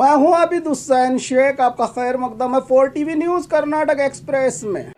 मैं हूं आबिद हुसैन शेख, आपका खैर मकदम है 4 टीवी न्यूज कर्नाटक एक्सप्रेस में।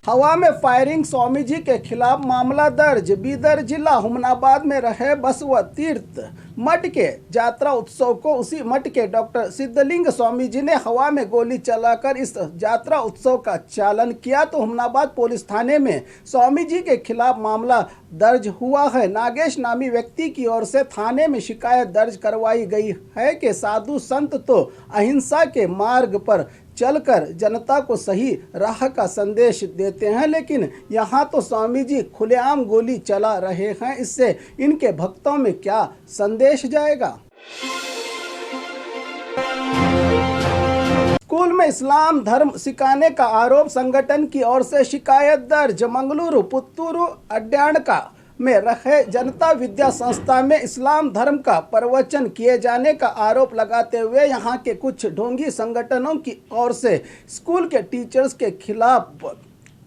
हवा में फायरिंग, स्वामी जी के खिलाफ मामला दर्ज। बीदर जिला हुमनाबाद में रहे बसव तीर्थ मठ के यात्रा उत्सव को उसी मठ के डॉक्टर सिद्धलिंग स्वामी जी ने हवा में गोली चलाकर इस यात्रा उत्सव का चालन किया। तो हुमनाबाद पुलिस थाने में स्वामी जी के खिलाफ मामला दर्ज हुआ है। नागेश नामी व्यक्ति की ओर से थाने में शिकायत दर्ज करवाई गई है कि साधु संत तो अहिंसा के मार्ग पर चलकर जनता को सही राह का संदेश देते हैं, लेकिन यहाँ तो स्वामी जी खुलेआम गोली चला रहे हैं। इससे इनके भक्तों में क्या संदेश जाएगा? स्कूल में इस्लाम धर्म सिखाने का आरोप, संगठन की ओर से शिकायत दर्ज। मंगलुरु पुत्तूरु अड्याणका में रहे जनता विद्या संस्था में इस्लाम धर्म का प्रवचन किए जाने का आरोप लगाते हुए यहाँ के कुछ ढोंगी संगठनों की ओर से स्कूल के टीचर्स के खिलाफ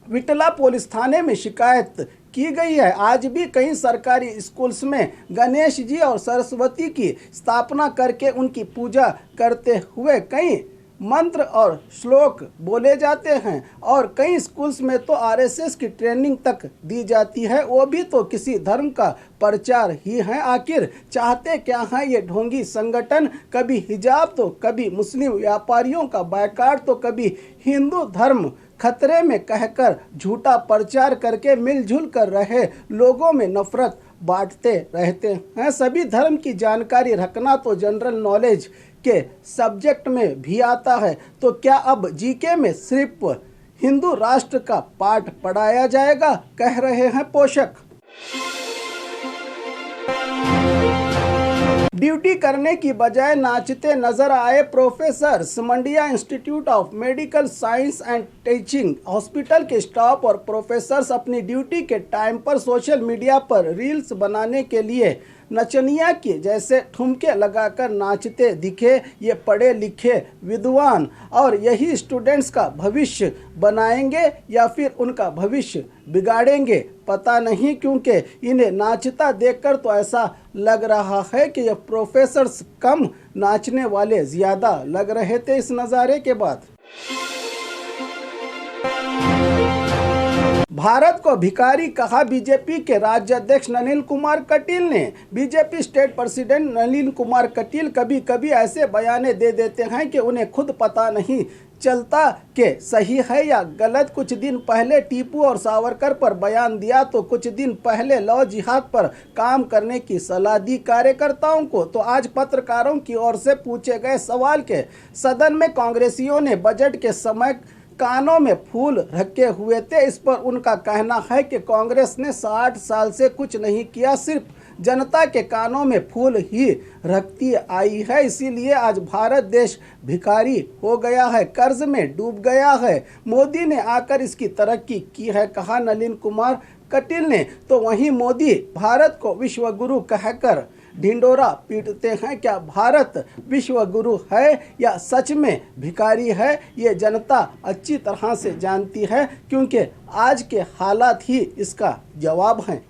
विटला पुलिस थाने में शिकायत की गई है। आज भी कई सरकारी स्कूल्स में गणेश जी और सरस्वती की स्थापना करके उनकी पूजा करते हुए कई मंत्र और श्लोक बोले जाते हैं और कई स्कूल्स में तो आरएसएस की ट्रेनिंग तक दी जाती है, वो भी तो किसी धर्म का प्रचार ही है। आखिर चाहते क्या हैं ये ढोंगी संगठन? कभी हिजाब तो कभी मुस्लिम व्यापारियों का बायकॉट तो कभी हिंदू धर्म खतरे में कहकर झूठा प्रचार करके मिलजुल कर रहे लोगों में नफरत बांटते रहते हैं। सभी धर्म की जानकारी रखना तो जनरल नॉलेज के सब्जेक्ट में भी आता है, तो क्या अब जीके में सिर्फ हिंदू राष्ट्र का पाठ पढ़ाया जाएगा, कह रहे हैं पोषक। ड्यूटी करने की बजाय नाचते नजर आए professor. Mandya institute of medical science and teaching hospital के स्टाफ और प्रोफेसर्स अपनी ड्यूटी के टाइम पर सोशल मीडिया पर रील्स बनाने के लिए नचनिया के जैसे ठुमके लगाकर नाचते दिखे। ये पढ़े लिखे विद्वान और यही स्टूडेंट्स का भविष्य बनाएंगे या फिर उनका भविष्य बिगाड़ेंगे पता नहीं, क्योंकि इन्हें नाचता देखकर तो ऐसा लग रहा है कि ये प्रोफेसर्स कम नाचने वाले ज़्यादा लग रहे थे इस नज़ारे के बाद। भारत को भिखारी कहा बीजेपी के राज्य अध्यक्ष नलिन कुमार कटील ने। BJP state president Nalin Kumar Kateel कभी कभी ऐसे बयाने दे देते हैं कि उन्हें खुद पता नहीं चलता कि सही है या गलत। कुछ दिन पहले टीपू और सावरकर पर बयान दिया, तो कुछ दिन पहले लव जिहाद पर काम करने की सलाह दी कार्यकर्ताओं को। तो आज पत्रकारों की ओर से पूछे गए सवाल के सदन में कांग्रेसियों ने बजट के समय कानों में फूल रखे हुए थे। इस पर उनका कहना है कि कांग्रेस ने 60 साल से कुछ नहीं किया, सिर्फ जनता के कानों में फूल ही रखती आई है। इसीलिए आज भारत देश भिखारी हो गया है, कर्ज में डूब गया है। मोदी ने आकर इसकी तरक्की की है, कहा नलिन कुमार कटील ने। तो वहीं मोदी भारत को विश्व गुरु कहकर ढिंडोरा पीटते हैं। क्या भारत विश्व गुरु है या सच में भिखारी है, ये जनता अच्छी तरह से जानती है, क्योंकि आज के हालात ही इसका जवाब हैं।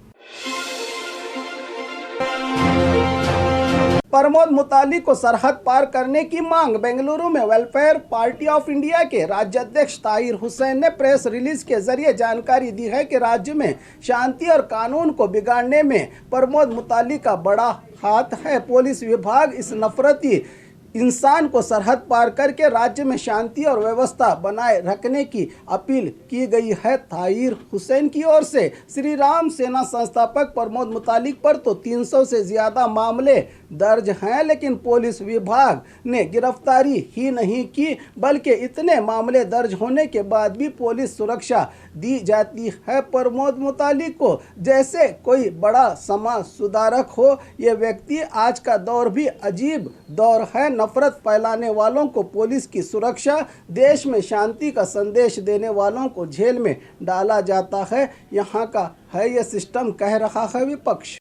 प्रमोद मुतालिक को सरहद पार करने की मांग। बेंगलुरु में वेलफेयर पार्टी ऑफ इंडिया के राज्याध्यक्ष ताहिर हुसैन ने प्रेस रिलीज के जरिए जानकारी दी है कि राज्य में शांति और कानून को बिगाड़ने में प्रमोद मुतालिक का बड़ा हाथ है। पुलिस विभाग इस नफरती इंसान को सरहद पार करके राज्य में शांति और व्यवस्था बनाए रखने की अपील की गई है। ताहिर हुसैन की ओर से श्री राम सेना संस्थापक प्रमोद मुतालिक पर तो 300 से ज़्यादा मामले दर्ज हैं, लेकिन पुलिस विभाग ने गिरफ्तारी ही नहीं की, बल्कि इतने मामले दर्ज होने के बाद भी पुलिस सुरक्षा दी जाती है प्रमोद मुतालिक को, जैसे कोई बड़ा समाज सुधारक हो। ये व्यक्ति आज का दौर भी अजीब दौर है। नफरत फैलाने वालों को पुलिस की सुरक्षा, देश में शांति का संदेश देने वालों को जेल में डाला जाता है। यहाँ का है ये सिस्टम, कह रहा है विपक्ष।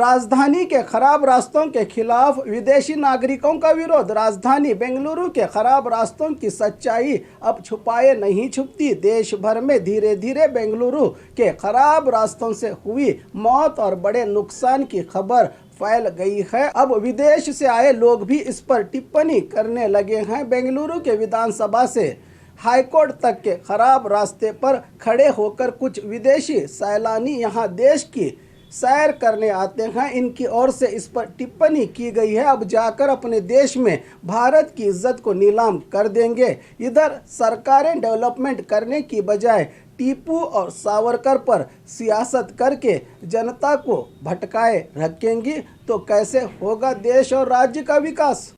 राजधानी के खराब रास्तों के खिलाफ विदेशी नागरिकों का विरोध। राजधानी बेंगलुरु के खराब रास्तों की सच्चाई अब छुपाए नहीं छुपती। देश भर में धीरे धीरे बेंगलुरु के खराब रास्तों से हुई मौत और बड़े नुकसान की खबर फैल गई है। अब विदेश से आए लोग भी इस पर टिप्पणी करने लगे हैं। बेंगलुरु के विधानसभा से हाईकोर्ट तक के खराब रास्ते पर खड़े होकर कुछ विदेशी सैलानी यहाँ देश की सैर करने आते हैं। इनकी ओर से इस पर टिप्पणी की गई है, अब जाकर अपने देश में भारत की इज्जत को नीलाम कर देंगे। इधर सरकारें डेवलपमेंट करने की बजाय टीपू और सावरकर पर सियासत करके जनता को भटकाए रखेंगी तो कैसे होगा देश और राज्य का विकास।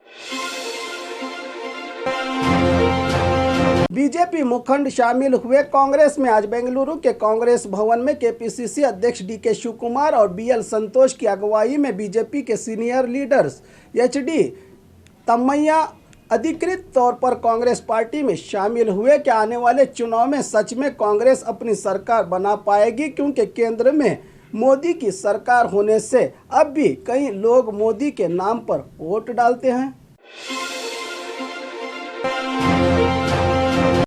बीजेपी मुखंड शामिल हुए कांग्रेस में। आज बेंगलुरु के कांग्रेस भवन में केपीसीसी अध्यक्ष डीके शिवकुमार और बीएल संतोष की अगुवाई में बीजेपी के सीनियर लीडर्स एचडी तम्मैया अधिकृत तौर पर कांग्रेस पार्टी में शामिल हुए। कि आने वाले चुनाव में सच में कांग्रेस अपनी सरकार बना पाएगी, क्योंकि केंद्र में मोदी की सरकार होने से अब भी कई लोग मोदी के नाम पर वोट डालते हैं।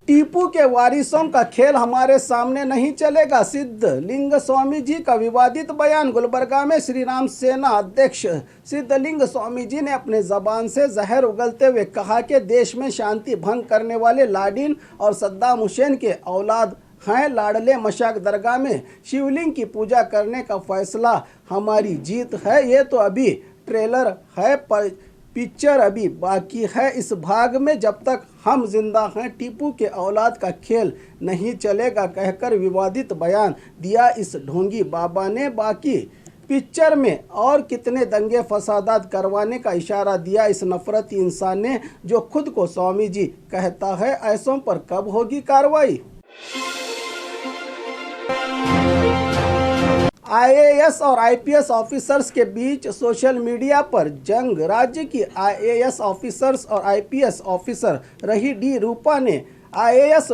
टीपू के वारिसों का खेल हमारे सामने नहीं चलेगा। सिद्धलिंग स्वामी जी का विवादित बयान। गुलबर्गा में श्री राम सेना अध्यक्ष सिद्धलिंग स्वामी जी ने अपने जबान से जहर उगलते हुए कहा कि देश में शांति भंग करने वाले लाडिन और सद्दाम हुसैन के औलाद हैं। लाडले मशाक दरगाह में शिवलिंग की पूजा करने का फैसला हमारी जीत है। ये तो अभी ट्रेलर है, पर पिक्चर अभी बाकी है। इस भाग में जब तक हम जिंदा हैं टीपू के औलाद का खेल नहीं चलेगा, कहकर विवादित बयान दिया इस ढोंगी बाबा ने। बाकी पिक्चर में और कितने दंगे फसादात करवाने का इशारा दिया इस नफरती इंसान ने, जो खुद को स्वामी जी कहता है। ऐसों पर कब होगी कार्रवाई। आईएएस और आईपीएस ऑफिसर्स के बीच सोशल मीडिया पर जंग। राज्य की आईएएस ऑफिसर्स और आईपीएस ऑफिसर रही डी रूपा ने आईएएस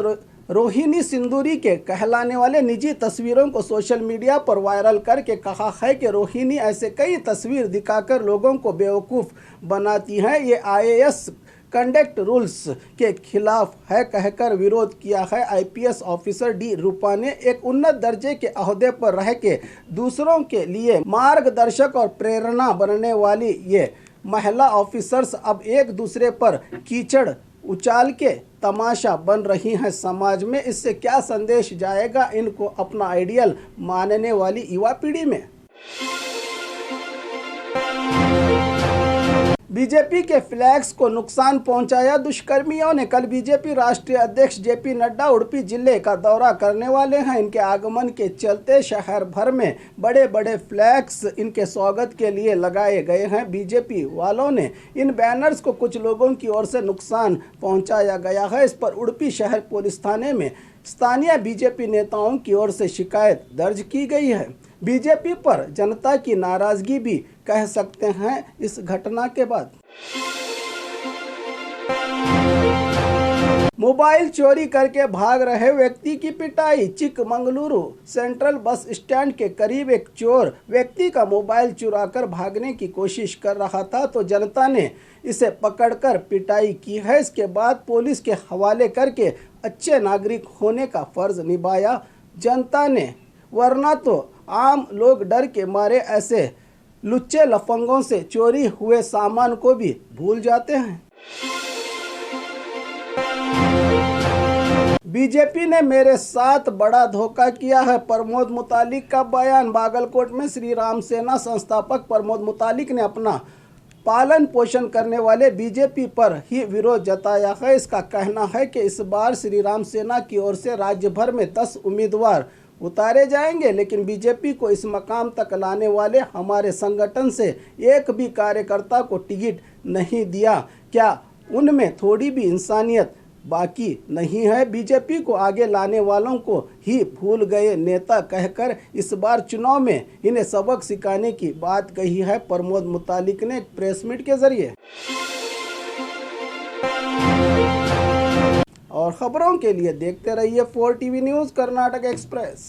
रोहिणी सिंदूरी के कहलाने वाले निजी तस्वीरों को सोशल मीडिया पर वायरल करके कहा है कि रोहिणी ऐसे कई तस्वीर दिखाकर लोगों को बेवकूफ़ बनाती हैं। ये आईएएस कंडक्ट रूल्स के खिलाफ है, कहकर विरोध किया है। आईपीएस ऑफिसर डी रूपा ने एक उन्नत दर्जे के अहदे पर रह के दूसरों के लिए मार्गदर्शक और प्रेरणा बनने वाली ये महिला ऑफिसर्स अब एक दूसरे पर कीचड़ उछाल के तमाशा बन रही हैं समाज में। इससे क्या संदेश जाएगा इनको अपना आइडियल मानने वाली युवा पीढ़ी में। बीजेपी के फ्लैग्स को नुकसान पहुंचाया दुष्कर्मियों ने। कल बीजेपी राष्ट्रीय अध्यक्ष जेपी नड्डा उडुपी जिले का दौरा करने वाले हैं। इनके आगमन के चलते शहर भर में बड़े बड़े फ्लैग्स इनके स्वागत के लिए लगाए गए हैं। बीजेपी वालों ने इन बैनर्स को कुछ लोगों की ओर से नुकसान पहुंचाया गया है। इस पर उडुपी शहर पुलिस थाने में स्थानीय बीजेपी नेताओं की ओर से शिकायत दर्ज की गई है। बीजेपी पर जनता की नाराजगी भी कह सकते हैं इस घटना के बाद। मोबाइल चोरी करके भाग रहे व्यक्ति की पिटाई। चिकमंगलुरु सेंट्रल बस स्टैंड के करीब एक चोर व्यक्ति का मोबाइल चुराकर भागने की कोशिश कर रहा था, तो जनता ने इसे पकड़कर पिटाई की है। इसके बाद पुलिस के हवाले करके अच्छे नागरिक होने का फर्ज निभाया जनता ने, वरना तो आम लोग डर के मारे ऐसे लुच्चे लफंगों से चोरी हुए सामान को भी भूल जाते हैं। बीजेपी ने मेरे साथ बड़ा धोखा किया है, प्रमोद मुतालिक का बयान। बागलकोट में श्री राम सेना संस्थापक प्रमोद मुतालिक ने अपना पालन पोषण करने वाले बीजेपी पर ही विरोध जताया है। इसका कहना है कि इस बार श्री राम सेना की ओर से राज्य भर में 10 उम्मीदवार उतारे जाएंगे, लेकिन बीजेपी को इस मकाम तक लाने वाले हमारे संगठन से एक भी कार्यकर्ता को टिकट नहीं दिया। क्या उनमें थोड़ी भी इंसानियत बाकी नहीं है? बीजेपी को आगे लाने वालों को ही भूल गए नेता, कहकर इस बार चुनाव में इन्हें सबक सिखाने की बात कही है प्रमोद मुतालिक ने प्रेस मीट के जरिए। और खबरों के लिए देखते रहिए 4 टीवी न्यूज़ कर्नाटक एक्सप्रेस।